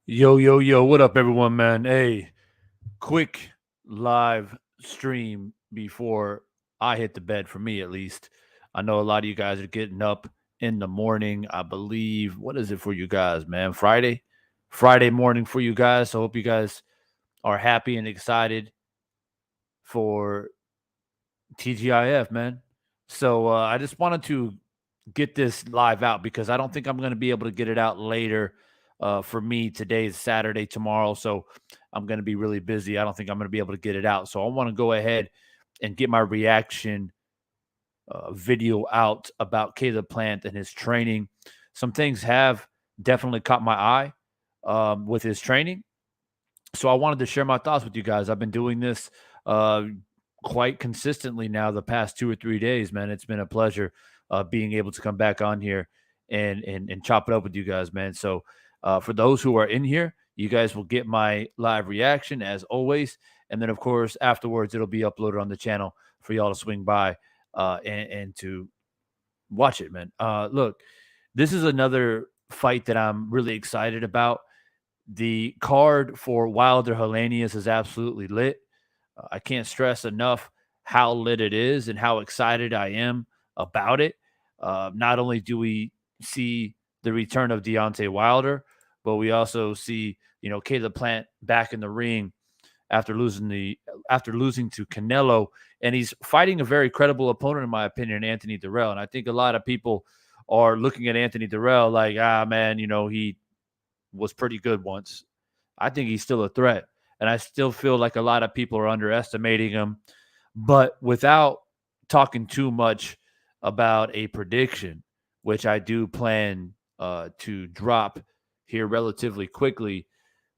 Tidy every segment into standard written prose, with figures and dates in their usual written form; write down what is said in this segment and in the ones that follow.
Yo, yo, yo, what up, everyone, man? Hey, quick live stream before I hit the bed, for me at least. I know a lot of you guys are getting up in the morning. I believe, what is it for you guys, man? Friday morning for you guys. So I hope you guys are happy and excited for TGIF, man. So I just wanted to get this live out because I don't think I'm going to be able to get it out later. For me, today is Saturday, tomorrow, so I'm going to be really busy. I don't think I'm going to be able to get it out. So I want to go ahead and get my reaction video out about Caleb Plant and his training. Some things have definitely caught my eye with his training. So I wanted to share my thoughts with you guys. I've been doing this quite consistently now the past 2 or 3 days, man. It's been a pleasure being able to come back on here and chop it up with you guys, man. So for those who are in here, you guys will get my live reaction as always. And then, of course, afterwards, it'll be uploaded on the channel for y'all to swing by and to watch it, man. Look, this is another fight that I'm really excited about. The card for Wilder Helenius is absolutely lit. I can't stress enough how lit it is and how excited I am about it. Not only do we see the return of Deontay Wilder, but we also see, Caleb Plant back in the ring after losing to Canelo, and he's fighting a very credible opponent, in my opinion, Anthony Dirrell. And I think a lot of people are looking at Anthony Dirrell like, man, he was pretty good once. I think he's still a threat, and I still feel like a lot of people are underestimating him. But without talking too much about a prediction, which I do plan to drop here relatively quickly,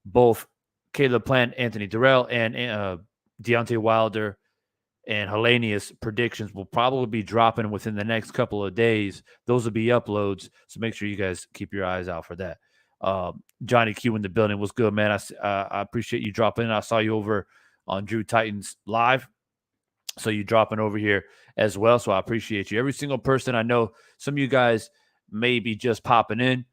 both Caleb Plant, Anthony Dirrell, and Deontay Wilder and Helenius predictions will probably be dropping within the next couple of days. Those will be uploads, so make sure you guys keep your eyes out for that. Johnny Q in the building. Was good, man. I appreciate you dropping in. I saw you over on Drew Titans Live, so you dropping over here as well, so I appreciate you. Every single person I know, some of you guys may be just popping in.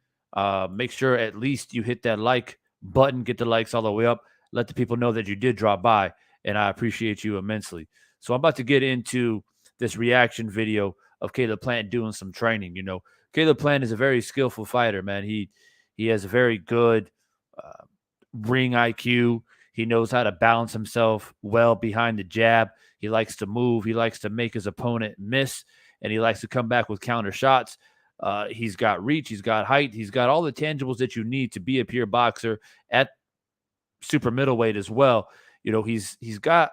Make sure at least you hit that like button, get the likes all the way up, let the people know that you did drop by, and I appreciate you immensely. So I'm about to get into this reaction video of Caleb Plant doing some training. Caleb Plant is a very skillful fighter, man. He has a very good ring IQ. He knows how to balance himself well behind the jab. He likes to move. He likes to make his opponent miss, and he likes to come back with counter shots. He's got reach. He's got height. He's got all the tangibles that you need to be a pure boxer at super middleweight as well. He's got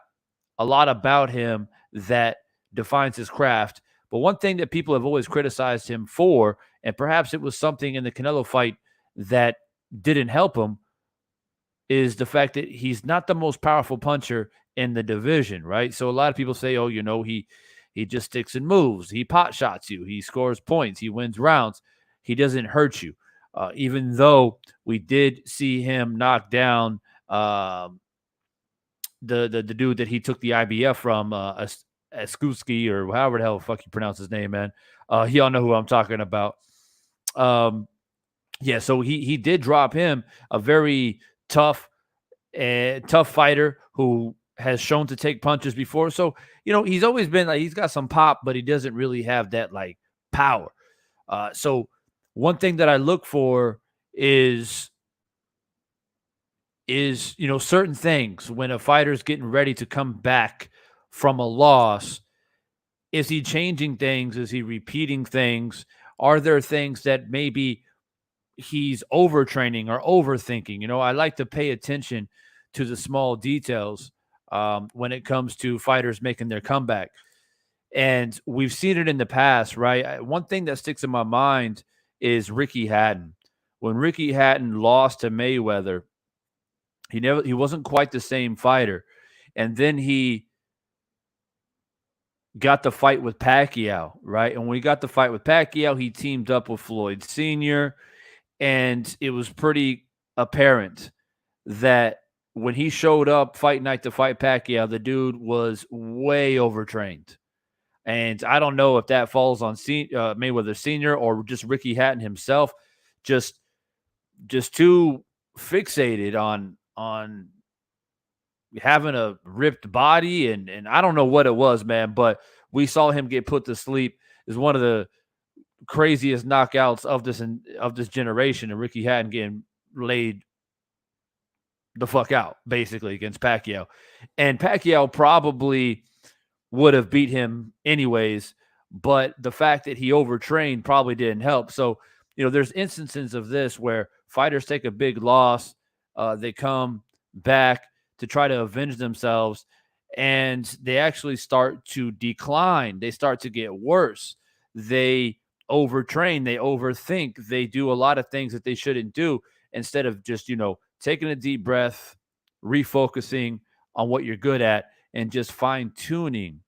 a lot about him that defines his craft. But one thing that people have always criticized him for, and perhaps it was something in the Canelo fight that didn't help him, is the fact that he's not the most powerful puncher in the division, right? So a lot of people say, he He just sticks and moves. He pot shots you. He scores points. He wins rounds. He doesn't hurt you. Even though we did see him knock down the dude that he took the IBF from, Askuski, or however the hell the fuck you pronounce his name, man. Y'all know who I'm talking about. Yeah, so he did drop him, a very tough fighter who has shown to take punches before. So, he's always been like, he's got some pop, but he doesn't really have that like power. So one thing that I look for is certain things when a fighter's getting ready to come back from a loss. Is he changing things? Is he repeating things? Are there things that maybe he's overtraining or overthinking? I like to pay attention to the small details when it comes to fighters making their comeback. And we've seen it in the past, right? One thing that sticks in my mind is Ricky Hatton. When Ricky Hatton lost to Mayweather, he wasn't quite the same fighter. And then he got the fight with Pacquiao, right? And when he got the fight with Pacquiao, he teamed up with Floyd Sr., and it was pretty apparent that when he showed up fight night to fight Pacquiao, the dude was way overtrained. And I don't know if that falls on Mayweather Sr. or just Ricky Hatton himself, just too fixated on having a ripped body, and I don't know what it was, man, but we saw him get put to sleep. Is one of the craziest knockouts of this generation, and Ricky Hatton getting laid the fuck out basically against Pacquiao. And Pacquiao probably would have beat him anyways, but the fact that he overtrained probably didn't help. So, there's instances of this where fighters take a big loss, they come back to try to avenge themselves, and they actually start to decline. They start to get worse. They overtrain, they overthink, they do a lot of things that they shouldn't do, instead of just, taking a deep breath, refocusing on what you're good at, and just fine-tuning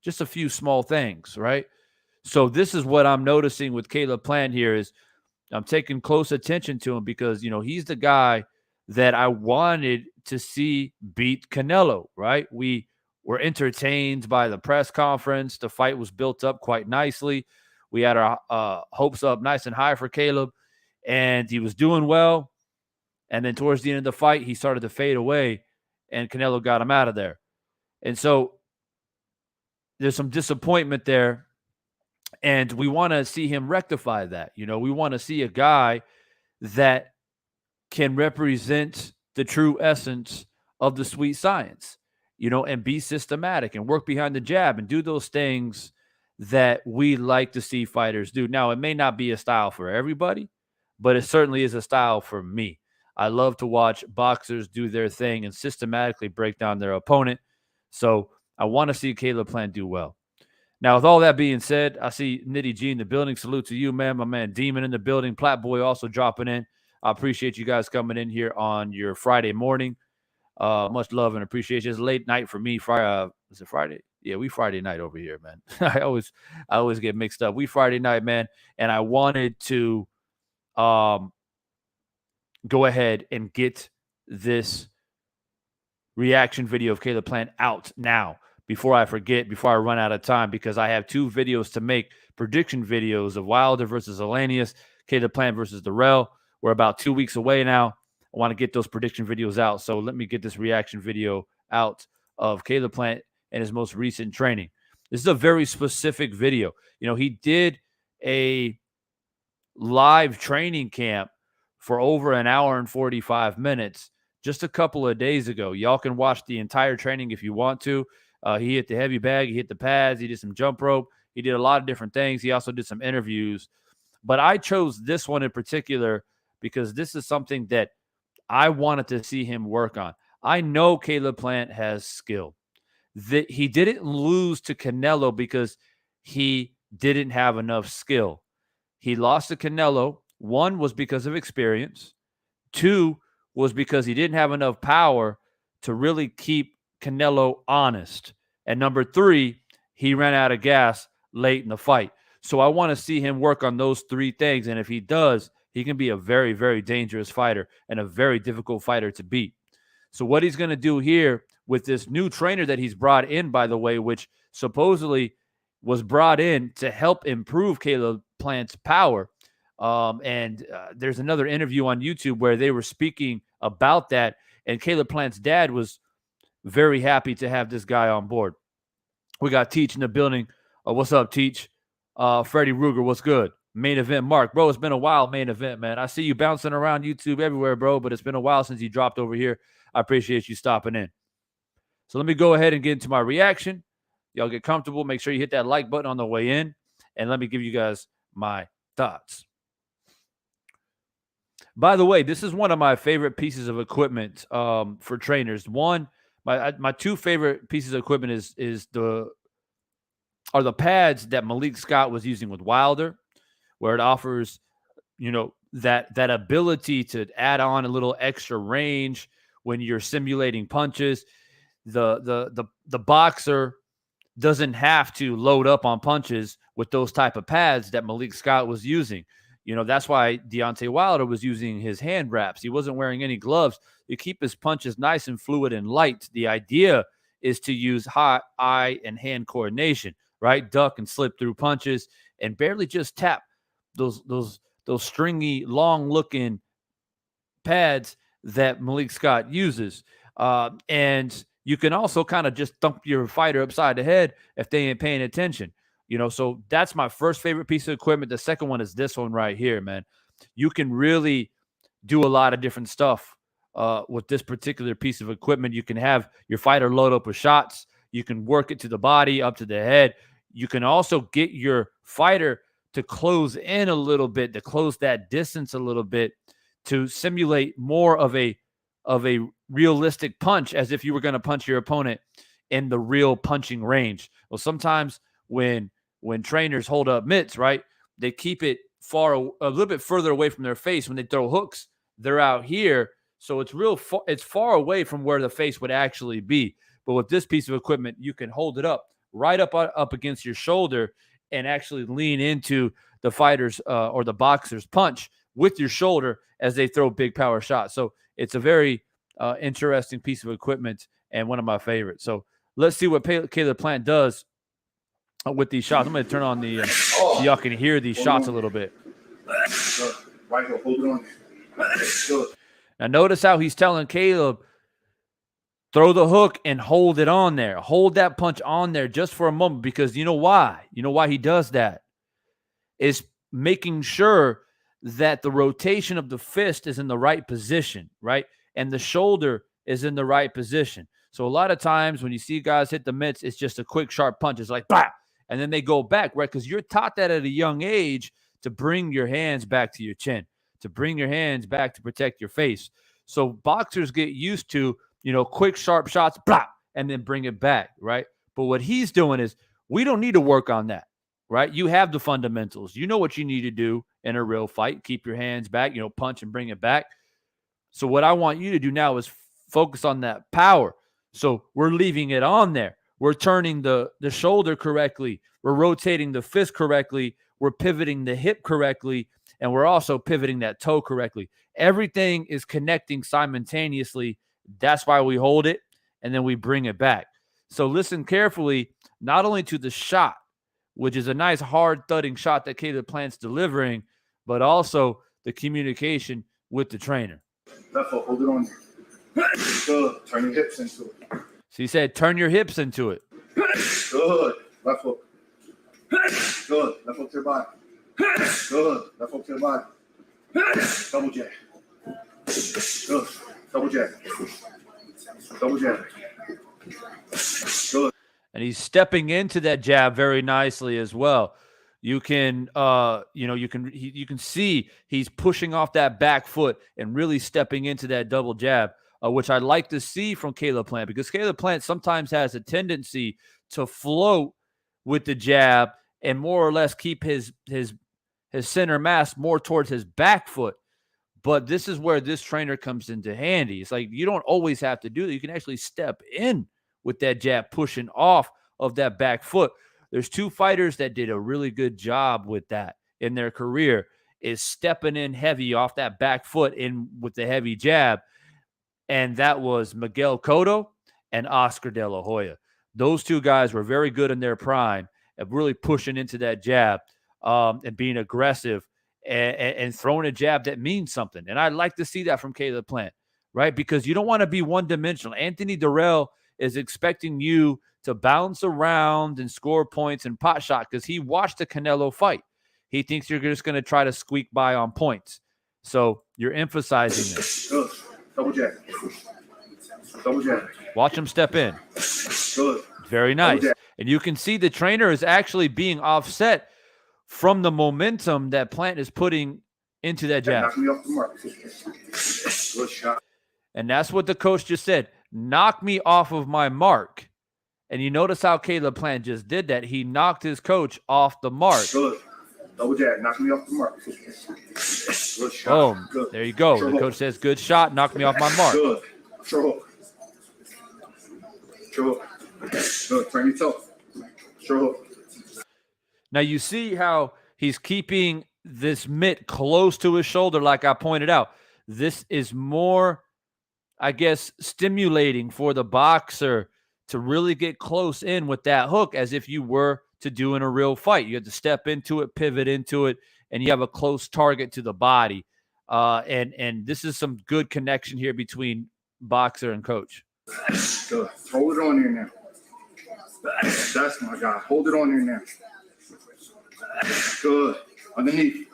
just a few small things, right? So this is what I'm noticing with Caleb Plant here is I'm taking close attention to him because, he's the guy that I wanted to see beat Canelo, right? We were entertained by the press conference. The fight was built up quite nicely. We had our hopes up nice and high for Caleb, and he was doing well. And then towards the end of the fight, he started to fade away, and Canelo got him out of there. And so there's some disappointment there, and we want to see him rectify that. We want to see a guy that can represent the true essence of the sweet science, and be systematic and work behind the jab and do those things that we like to see fighters do. Now, it may not be a style for everybody, but it certainly is a style for me. I love to watch boxers do their thing and systematically break down their opponent. So I want to see Caleb Plant do well. Now, with all that being said, I see Nitty G in the building. Salute to you, man. My man Demon in the building. Plat Boy also dropping in. I appreciate you guys coming in here on your Friday morning. Much love and appreciation. It's late night for me. Friday, is it Friday? Yeah, we Friday night over here, man. I always get mixed up. We Friday night, man. And I wanted to go ahead and get this reaction video of Caleb Plant out now before I forget, before I run out of time, because I have 2 videos to make, prediction videos of Wilder versus Elanius, Caleb Plant versus Dirrell. We're about 2 weeks away now. I want to get those prediction videos out. So let me get this reaction video out of Caleb Plant and his most recent training. This is a very specific video. He did a live training camp for over an hour and 45 minutes just a couple of days ago. Y'all can watch the entire training if you want to. He hit the heavy bag. He hit the pads. He did some jump rope. He did a lot of different things. He also did some interviews. But I chose this one in particular because this is something that I wanted to see him work on. I know Caleb Plant has skill. He didn't lose to Canelo because he didn't have enough skill. He lost to Canelo. 1 was because of experience. 2 was because he didn't have enough power to really keep Canelo honest. And number 3, he ran out of gas late in the fight. So I want to see him work on those three things. And if he does, he can be a very, very dangerous fighter and a very difficult fighter to beat. So what he's going to do here with this new trainer that he's brought in, by the way, which supposedly was brought in to help improve Caleb Plant's power. There's another interview on YouTube where they were speaking about that. And Caleb Plant's dad was very happy to have this guy on board. We got Teach in the building. What's up, Teach? Freddie Ruger, what's good? Main event, Mark. Bro, it's been a while, main event, man. I see you bouncing around YouTube everywhere, bro, but it's been a while since you dropped over here. I appreciate you stopping in. So let me go ahead and get into my reaction. Y'all get comfortable. Make sure you hit that like button on the way in, and let me give you guys my thoughts. By the way, this is one of my favorite pieces of equipment for trainers. One, my two favorite pieces of equipment are the pads that Malik Scott was using with Wilder, where it offers, that ability to add on a little extra range when you're simulating punches. The boxer doesn't have to load up on punches with those type of pads that Malik Scott was using. That's why Deontay Wilder was using his hand wraps. He wasn't wearing any gloves to keep his punches nice and fluid and light. The idea is to use eye and hand coordination, right? Duck and slip through punches and barely just tap those stringy, long-looking pads that Malik Scott uses. And you can also kind of just thump your fighter upside the head if they ain't paying attention. So that's my first favorite piece of equipment. The second one is this one right here, man. You can really do a lot of different stuff with this particular piece of equipment. You can have your fighter load up with shots. You can work it to the body, up to the head. You can also get your fighter to close in a little bit, to close that distance a little bit, to simulate more of a realistic punch, as if you were going to punch your opponent in the real punching range. Well, sometimes when trainers hold up mitts, right, they keep it a little bit further away from their face. When they throw hooks, they're out here, so it's far away from where the face would actually be. But with this piece of equipment, you can hold it up right up against your shoulder and actually lean into the fighter's or the boxer's punch with your shoulder as they throw big power shots. So it's a very interesting piece of equipment and one of my favorites. So let's see what Caleb Plant does with these shots. I'm going to turn on the so y'all can hear these shots a little bit. Right here, hold it on. Now notice how he's telling Caleb, throw the hook and hold it on there. Hold that punch on there just for a moment, because you know why? You know why he does that? Is making sure that the rotation of the fist is in the right position, right? And the shoulder is in the right position. So a lot of times when you see guys hit the mitts, it's just a quick, sharp punch. It's like, bah! And then they go back, right? Because you're taught that at a young age to bring your hands back to your chin, to bring your hands back to protect your face. So boxers get used to, quick, sharp shots, blah, and then bring it back, right? But what he's doing is, we don't need to work on that, right? You have the fundamentals. You know what you need to do in a real fight. Keep your hands back, punch and bring it back. So what I want you to do now is focus on that power. So we're leaving it on there. We're turning the shoulder correctly. We're rotating the fist correctly. We're pivoting the hip correctly. And we're also pivoting that toe correctly. Everything is connecting simultaneously. That's why we hold it, and then we bring it back. So listen carefully, not only to the shot, which is a nice hard thudding shot that Caleb Plant's delivering, but also the communication with the trainer. Left foot, hold it on. Good. Turn your hips into it. So he said, turn your hips into it. Good. Left foot. Good. Left foot to your body. Good. Left foot to your body. Double jab. Good. Double jab. Double jab. Good. And he's stepping into that jab very nicely as well. You can, you can see he's pushing off that back foot and really stepping into that double jab, which I like to see from Caleb Plant, because Caleb Plant sometimes has a tendency to float with the jab and more or less keep his center mass more towards his back foot. But this is where this trainer comes into handy. It's like you don't always have to do that. You can actually step in with that jab, pushing off of that back foot. There's two fighters that did a really good job with that in their career, is stepping in heavy off that back foot in with the heavy jab. And that was Miguel Cotto and Oscar De La Hoya. Those two guys were very good in their prime of really pushing into that jab and being aggressive and throwing a jab that means something. And I'd like to see that from Caleb Plant, right? Because you don't want to be one-dimensional. Anthony Dirrell is expecting you to bounce around and score points and pot shot because he watched the Canelo fight. He thinks you're just going to try to squeak by on points. So you're emphasizing this. Good. Double jab. Double jab. Watch him step in. Good. Very nice. And you can see the trainer is actually being offset from the momentum that Plant is putting into that jab. Knock me off the mark. Good shot. And that's what the coach just said. Knock me off of my mark. And you notice how Caleb Plant just did that. He knocked his coach off the mark. Good. Double jab. Knock me off the mark. Good shot. Boom. Good. There you go. Sure the coach says, good shot. Knock me off my mark. Good. Sure hook. Sure hook. Good. Turn your toe. Sure hook. Now you see how he's keeping this mitt close to his shoulder, like I pointed out. This is more, I guess, stimulating for the boxer to really get close in with that hook as if you were to do in a real fight. You have to step into it, pivot into it, and you have a close target to the body. And this is some good connection here between boxer and coach. Good. Hold it on there now. That's my guy. Hold it on there now. Good. Underneath.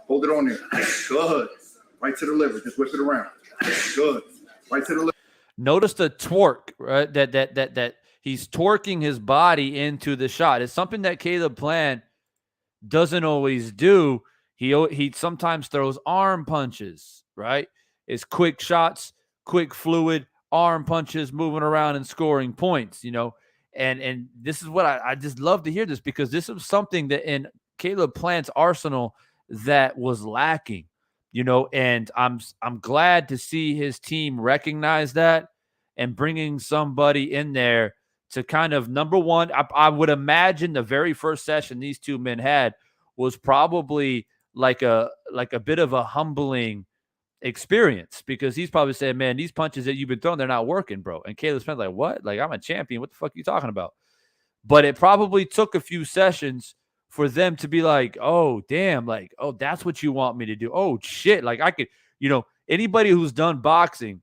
Hold it on there. Good. Right to the liver. Just whip it around. Good. Right to the liver. Notice the torque, right? That he's torquing his body into the shot. It's something that Caleb Plant doesn't always do. He sometimes throws arm punches, right? It's quick shots, quick fluid, arm punches, moving around and scoring points, And this is what I just love to hear this, because this is something that in Caleb Plant's arsenal that was lacking, and I'm glad to see his team recognize that and bringing somebody in there to kind of, number one, I would imagine the very first session these two men had was probably like a bit of a humbling experience, because he's probably saying, man, these punches that you've been throwing, they're not working, bro. And Caleb Pant's like, what? Like, I'm a champion. What the fuck are you talking about? But it probably took a few sessions for them to be like, oh, damn, like, oh, that's what you want me to do. Oh, shit. Like, I could, anybody who's done boxing,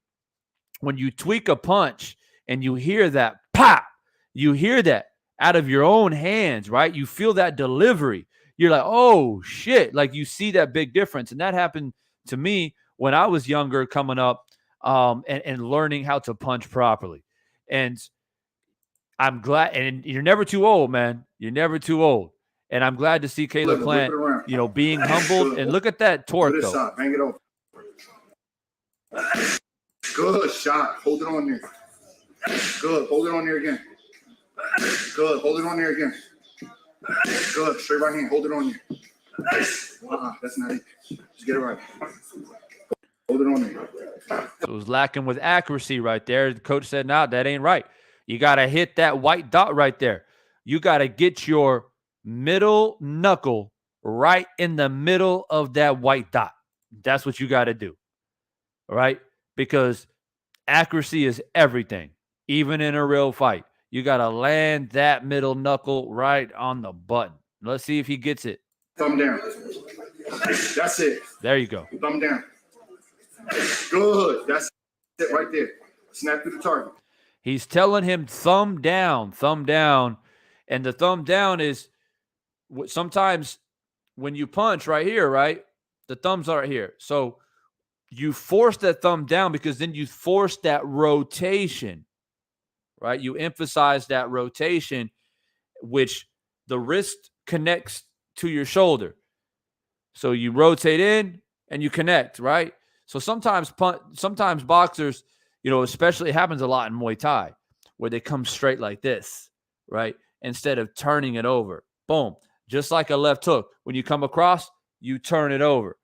when you tweak a punch and you hear that pop, you hear that out of your own hands, right? You feel that delivery. You're like, oh, shit. Like, you see that big difference. And that happened to me when I was younger, coming up and learning how to punch properly. And I'm glad, and you're never too old, man. You're never too old. And I'm glad to see Caleb Plant, being humbled. And look at that torque, though. Shot. Bang it over. Good shot. Hold it on there. Good. Hold it on there again. Good. Hold it on there again. Good. Straight right hand. Hold it on there. That's not it. Just get it right. Hold it on there. So it was lacking with accuracy right there. The coach said, no, that ain't right. You got to hit that white dot right there. You got to get your middle knuckle right in the middle of that white dot. That's what you got to do. All right? Because accuracy is everything, even in a real fight. You got to land that middle knuckle right on the button. Let's see if he gets it. Thumb down. That's it. There you go. Thumb down. Good. That's it right there. Snap to the target. He's telling him thumb down, thumb down. And the thumb down is sometimes when you punch right here, right? The thumbs are right here. So you force that thumb down because then you force that rotation, right? You emphasize that rotation, which the wrist connects to your shoulder. So you rotate in and you connect, right? So sometimes boxers, especially it happens a lot in Muay Thai, where they come straight like this, right? Instead of turning it over. Boom. Just like a left hook. When you come across, you turn it over.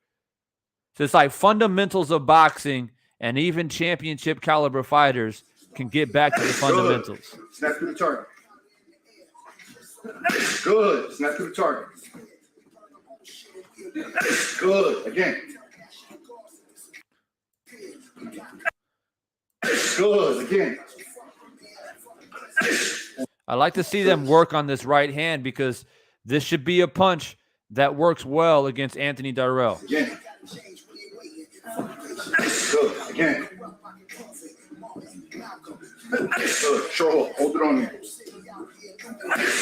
So it's like fundamentals of boxing, and even championship caliber fighters can get back to the fundamentals. Snap to the target. Good. Snap to the target. Good. Again. Good. Again. I like to see them work on this right hand because this should be a punch that works well against Anthony Dirrell. Again. Good. Again. Good. Short hold. Hold it on there.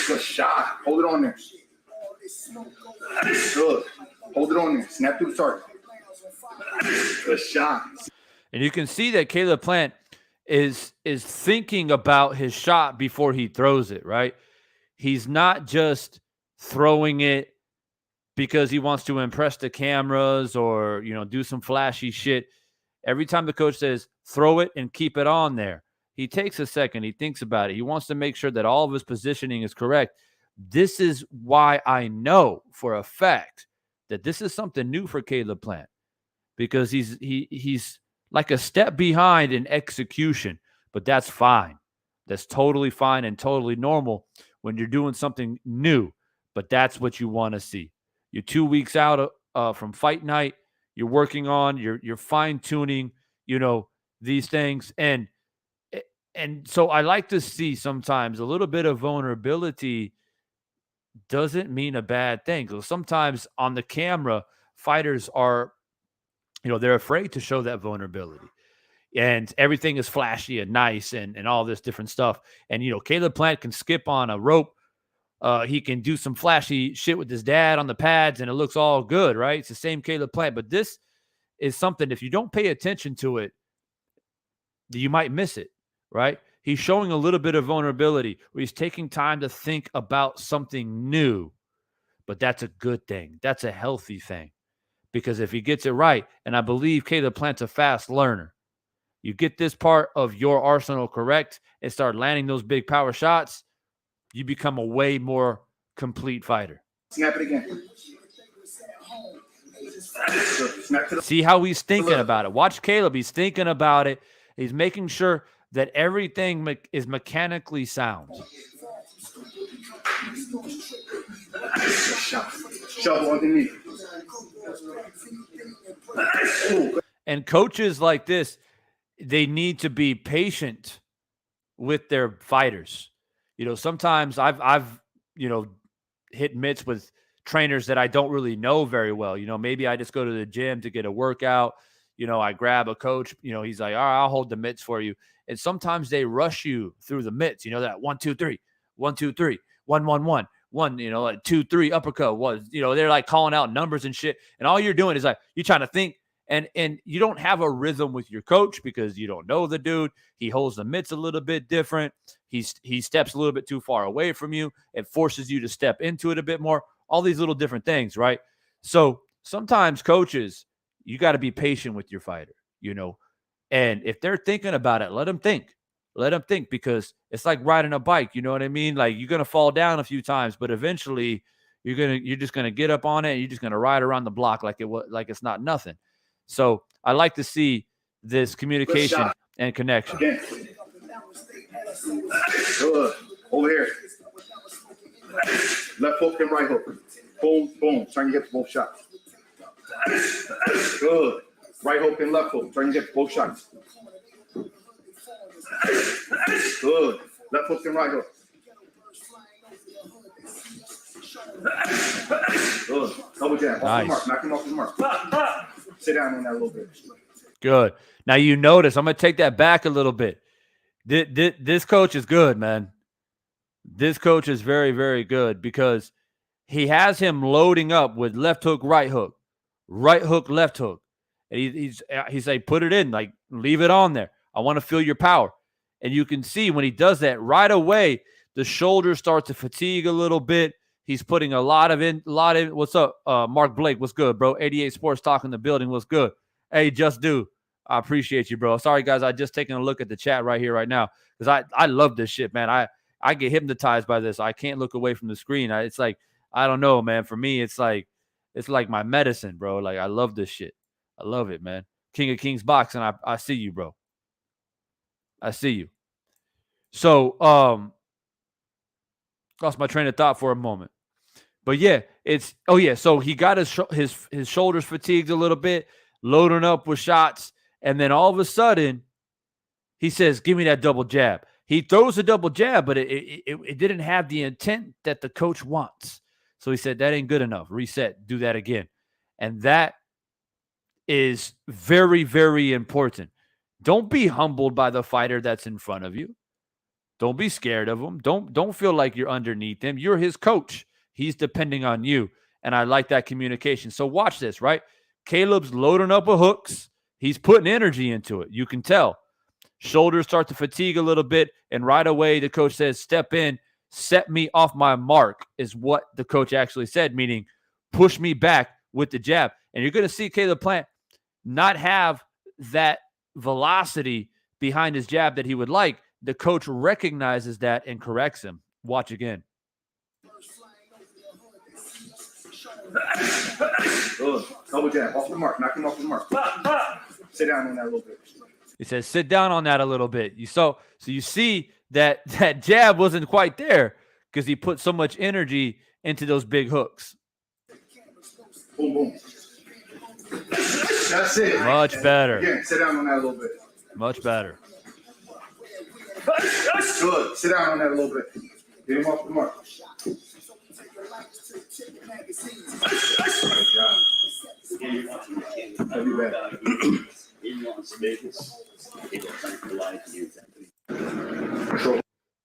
Good shot. Hold it on there. Good. Hold it on there. Snap to the target. Good shot. And you can see that Caleb Plant is thinking about his shot before he throws it, right? He's not just throwing it because he wants to impress the cameras or, do some flashy shit. Every time the coach says, throw it and keep it on there, he takes a second. He thinks about it. He wants to make sure that all of his positioning is correct. This is why I know for a fact that this is something new for Caleb Plant, because he's like a step behind in execution, but that's fine. That's totally fine and totally normal when you're doing something new, but that's what you want to see. You're 2 weeks out from fight night. You're working on, you're fine-tuning, these things. And so I like to see sometimes a little bit of vulnerability doesn't mean a bad thing. So sometimes on the camera, fighters are, they're afraid to show that vulnerability. And everything is flashy and nice and all this different stuff. And, Caleb Plant can skip on a rope. He can do some flashy shit with his dad on the pads, and it looks all good, right? It's the same Caleb Plant. But this is something, if you don't pay attention to it, you might miss it, right? He's showing a little bit of vulnerability where he's taking time to think about something new. But that's a good thing. That's a healthy thing. Because if he gets it right, and I believe Caleb Plant's a fast learner, you get this part of your arsenal correct and start landing those big power shots, you become a way more complete fighter. Snap it again. See how he's thinking about it. Watch Caleb. He's thinking about it. He's making sure that everything is mechanically sound. Shovel underneath. And coaches like this, they need to be patient with their fighters. Sometimes I've hit mitts with trainers that I don't really know very well. Maybe I just go to the gym to get a workout. I grab a coach, he's like, all right, I'll hold the mitts for you. And sometimes they rush you through the mitts, that 1, 2, 3, 1, 2, 3, 1, 1, 1, 1, like 2, 3 uppercut was, they're like calling out numbers and shit. And all you're doing is like, you're trying to think. And you don't have a rhythm with your coach because you don't know the dude. He holds the mitts a little bit different. He steps a little bit too far away from you. It forces you to step into it a bit more. All these little different things, right? So sometimes coaches, you got to be patient with your fighter, And if they're thinking about it, let them think. Let them think, because it's like riding a bike. You know what I mean? Like, you're going to fall down a few times, but eventually you're just going to get up on it and you're just going to ride around the block like it's not nothing. So I like to see this communication and connection. Again. Good. Over here. Left hook and right hook. Boom, boom. Turn your hips both shots. Good. Right hook and left hook. Turn your hips both shots. Good. Left hook and right hook. Good. Double jab. Off the mark. Knock him off his mark. Sit down on that a little bit. Good. Now you notice, I'm going to take that back a little bit. This coach is good, man. This coach is very, very good, because he has him loading up with left hook, right hook, left hook. And he's like, put it in, like, leave it on there. I want to feel your power. And you can see when he does that right away, the shoulders start to fatigue a little bit. He's putting a lot in. What's up, Mark Blake? What's good, bro? 88 Sports Talk in the building. What's good? Hey, Just Do. I appreciate you, bro. Sorry, guys. I just taking a look at the chat right here, right now, because I love this shit, man. I get hypnotized by this. I can't look away from the screen. It's like, I don't know, man. For me, it's like my medicine, bro. Like, I love this shit. I love it, man. King of Kings Boxing. I see you, bro. I see you. So, Lost my train of thought for a moment. But yeah, so he got his shoulders fatigued a little bit, loading up with shots, and then all of a sudden, he says, "Give me that double jab." He throws a double jab, but it didn't have the intent that the coach wants. So he said, "That ain't good enough. Reset. Do that again." And that is very, very important. Don't be humbled by the fighter that's in front of you. Don't be scared of him. Don't feel like you're underneath him. You're his coach. He's depending on you. And I like that communication. So watch this, right? Caleb's loading up with hooks. He's putting energy into it. You can tell. Shoulders start to fatigue a little bit. And right away, the coach says, step in, set me off my mark, is what the coach actually said, meaning push me back with the jab. And you're going to see Caleb Plant not have that velocity behind his jab that he would like. The coach recognizes that and corrects him. Watch again. Good. Double jab. Off the mark. Knock him off the mark. Sit down on that a little bit. He says, sit down on that a little bit. So you see that jab wasn't quite there because he put so much energy into those big hooks. Boom, boom. That's it. Much better. Again, sit down on that a little bit. Much better. Good. Sit down on that a little bit. Get him off the mark.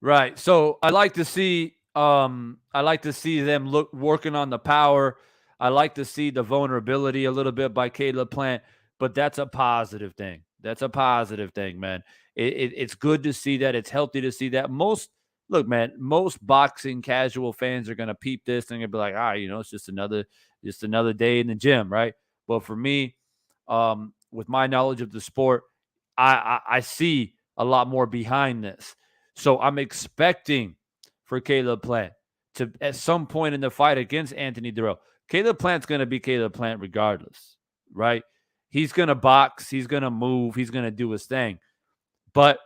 Right. So I like to see them working on the power. I like to see the vulnerability a little bit by Caleb Plant, but that's a positive thing. That's a positive thing, man. It's good to see that. It's healthy to see that. Most boxing casual fans are going to peep this and be like, it's just another day in the gym, right? But for me, with my knowledge of the sport, I see a lot more behind this. So I'm expecting for Caleb Plant to, at some point in the fight against Anthony Dirrell, Caleb Plant's going to be Caleb Plant regardless, right? He's going to box. He's going to move. He's going to do his thing. But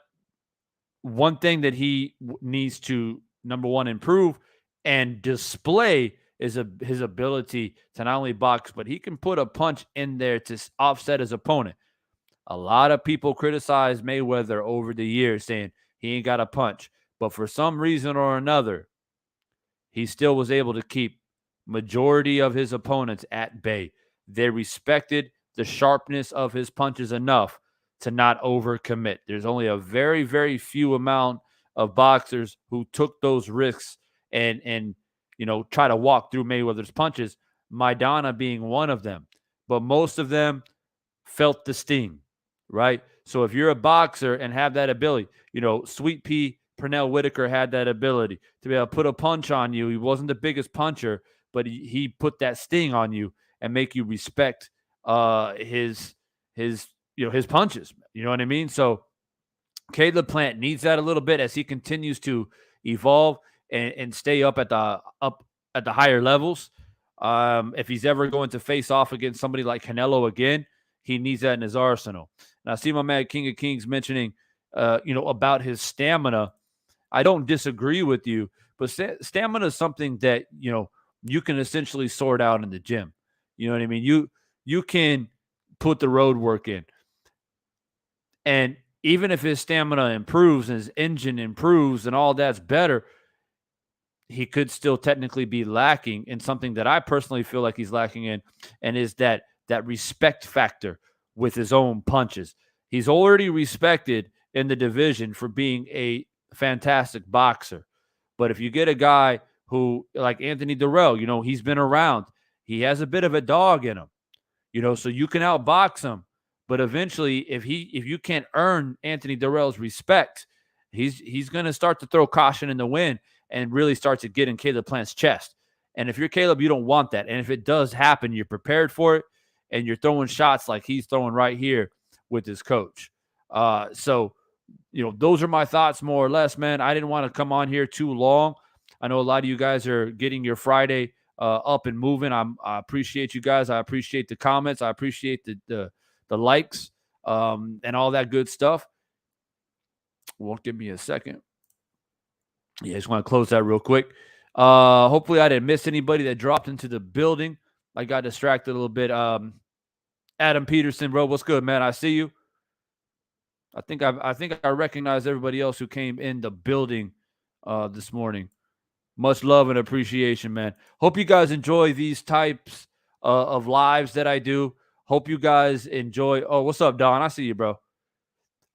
one thing that he needs to, number one, improve and display is his ability to not only box, but he can put a punch in there to offset his opponent. A lot of people criticize Mayweather over the years saying he ain't got a punch. But for some reason or another, he still was able to keep majority of his opponents at bay. They respected the sharpness of his punches enough to not overcommit. There's only a very, very few amount of boxers who took those risks and try to walk through Mayweather's punches, Maidana being one of them. But most of them felt the sting, right? So if you're a boxer and have that ability, Sweet Pea Pernell Whitaker had that ability to be able to put a punch on you. He wasn't the biggest puncher, but he put that sting on you and make you respect his punches. You know what I mean? So Caleb Plant needs that a little bit as he continues to evolve and stay up at the higher levels. If he's ever going to face off against somebody like Canelo again, he needs that in his arsenal. And I see my man King of Kings mentioning, about his stamina. I don't disagree with you, but stamina is something that, you can essentially sort out in the gym. You know what I mean? You can put the road work in. And even if his stamina improves and his engine improves and all that's better, he could still technically be lacking in something that I personally feel like he's lacking in, and is that respect factor with his own punches. He's already respected in the division for being a fantastic boxer. But if you get a guy who, like Anthony Dirrell, he's been around. He has a bit of a dog in him, so you can outbox him. But eventually, if you can't earn Anthony Dirrell's respect, he's going to start to throw caution in the wind and really start to get in Caleb Plant's chest. And if you're Caleb, you don't want that. And if it does happen, you're prepared for it, and you're throwing shots like he's throwing right here with his coach. So those are my thoughts more or less, man. I didn't want to come on here too long. I know a lot of you guys are getting your Friday up and moving. I appreciate you guys. I appreciate the comments. I appreciate the likes and all that good stuff. Won't give me a second. Yeah, I just want to close that real quick. Hopefully I didn't miss anybody that dropped into the building. I got distracted a little bit. Adam Peterson, bro, what's good, man? I see you. I think I recognize everybody else who came in the building this morning. Much love and appreciation, man. Hope you guys enjoy these types of lives that I do. Hope you guys enjoy. Oh, what's up, Don? I see you, bro.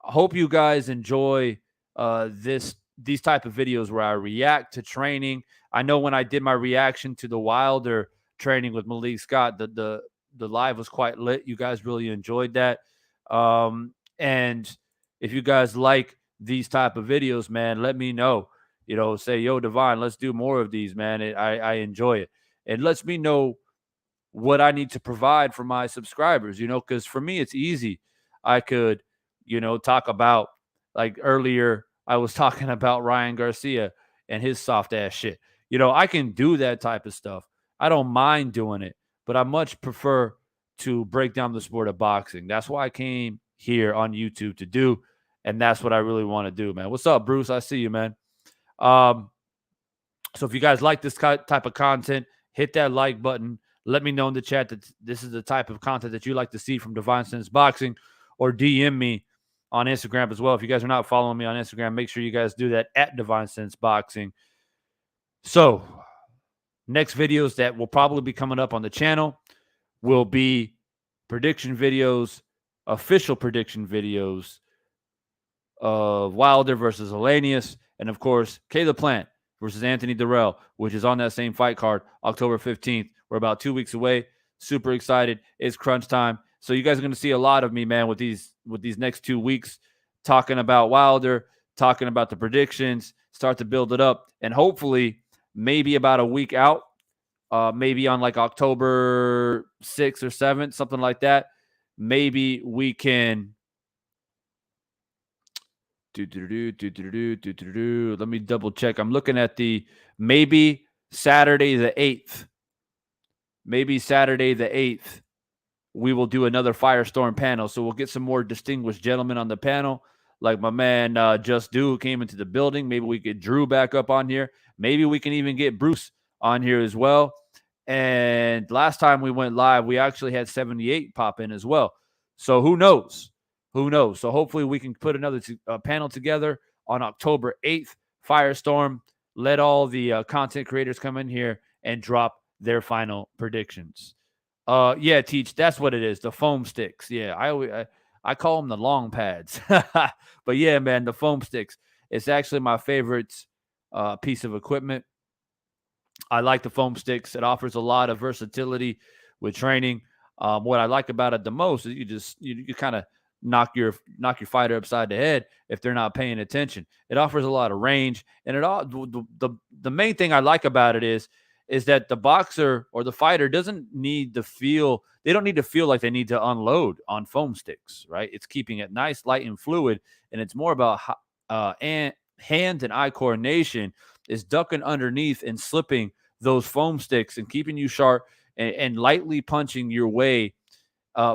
I hope you guys enjoy these type of videos where I react to training. I know when I did my reaction to the Wilder training with Malik Scott, the live was quite lit. You guys really enjoyed that. And if you guys like these type of videos, man, let me know. Say, yo, Divine, let's do more of these, man. I enjoy it. It lets me know what I need to provide for my subscribers, because for me, it's easy. I could, talk about, like earlier, I was talking about Ryan Garcia and his soft ass shit. I can do that type of stuff. I don't mind doing it, but I much prefer to break down the sport of boxing. That's why I came here on YouTube to do, and that's what I really want to do, man. What's up, Bruce? I see you, man. So if you guys like this type of content, hit that like button. Let me know in the chat that this is the type of content that you like to see from Divine Sense Boxing, or DM me on Instagram as well. If you guys are not following me on Instagram, make sure you guys do that at Divine Sense Boxing. So next videos that will probably be coming up on the channel will be prediction videos, official prediction videos of Wilder versus Elenius, and of course, Caleb Plant versus Anthony Dirrell, which is on that same fight card, October 15th. We're about 2 weeks away. Super excited. It's crunch time. So you guys are going to see a lot of me, man, with these next 2 weeks, talking about Wilder, talking about the predictions, start to build it up, and hopefully maybe about a week out, maybe on like October 6th or 7th, something like that, maybe we can let me double check. I'm looking at maybe Saturday the 8th. Maybe Saturday the 8th, we will do another Firestorm panel. So we'll get some more distinguished gentlemen on the panel, like my man Just Do, who came into the building. Maybe we get Drew back up on here. Maybe we can even get Bruce on here as well. And last time we went live, we actually had 78 pop in as well. So who knows? Who knows? So hopefully we can put another panel together on October 8th. Firestorm. Let all the content creators come in here and drop their final predictions. Yeah, Teach, that's what it is. The foam sticks. Yeah, I call them the long pads. But yeah, man, the foam sticks. It's actually my favorite piece of equipment. I like the foam sticks. It offers a lot of versatility with training. What I like about it the most is you kind of knock your fighter upside the head if they're not paying attention. It offers a lot of range, and the main thing I like about it is that the boxer or the fighter doesn't need to feel like they need to unload on foam sticks, right? It's keeping it nice, light, and fluid, and it's more about hand and eye coordination, is ducking underneath and slipping those foam sticks and keeping you sharp and lightly punching your way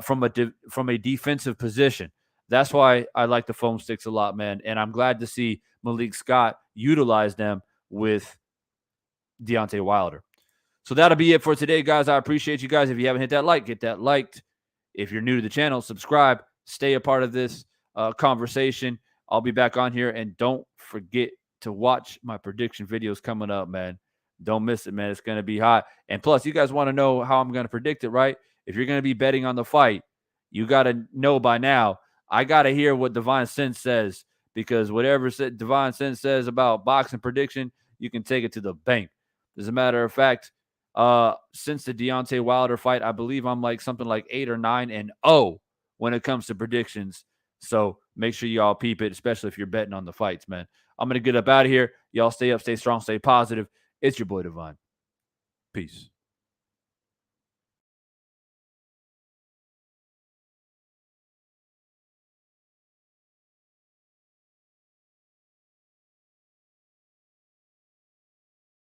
from a defensive position. That's why I like the foam sticks a lot, man. And I'm glad to see Malik Scott utilize them with Deontay Wilder. So that'll be it for today, guys. I appreciate you guys. If you haven't hit that like, get that liked. If you're new to the channel, subscribe. Stay a part of this conversation. I'll be back on here. And don't forget to watch my prediction videos coming up, man. Don't miss it, man. It's going to be hot. And plus, you guys want to know how I'm going to predict it, right? If you're going to be betting on the fight, you got to know by now. I got to hear what Divine Sense says, because whatever Divine Sense says about boxing prediction, you can take it to the bank. As a matter of fact, since the Deontay Wilder fight, I believe I'm like something like 8 or 9-0 when it comes to predictions. So make sure y'all peep it, especially if you're betting on the fights, man. I'm going to get up out of here. Y'all stay up, stay strong, stay positive. It's your boy Divine. Peace.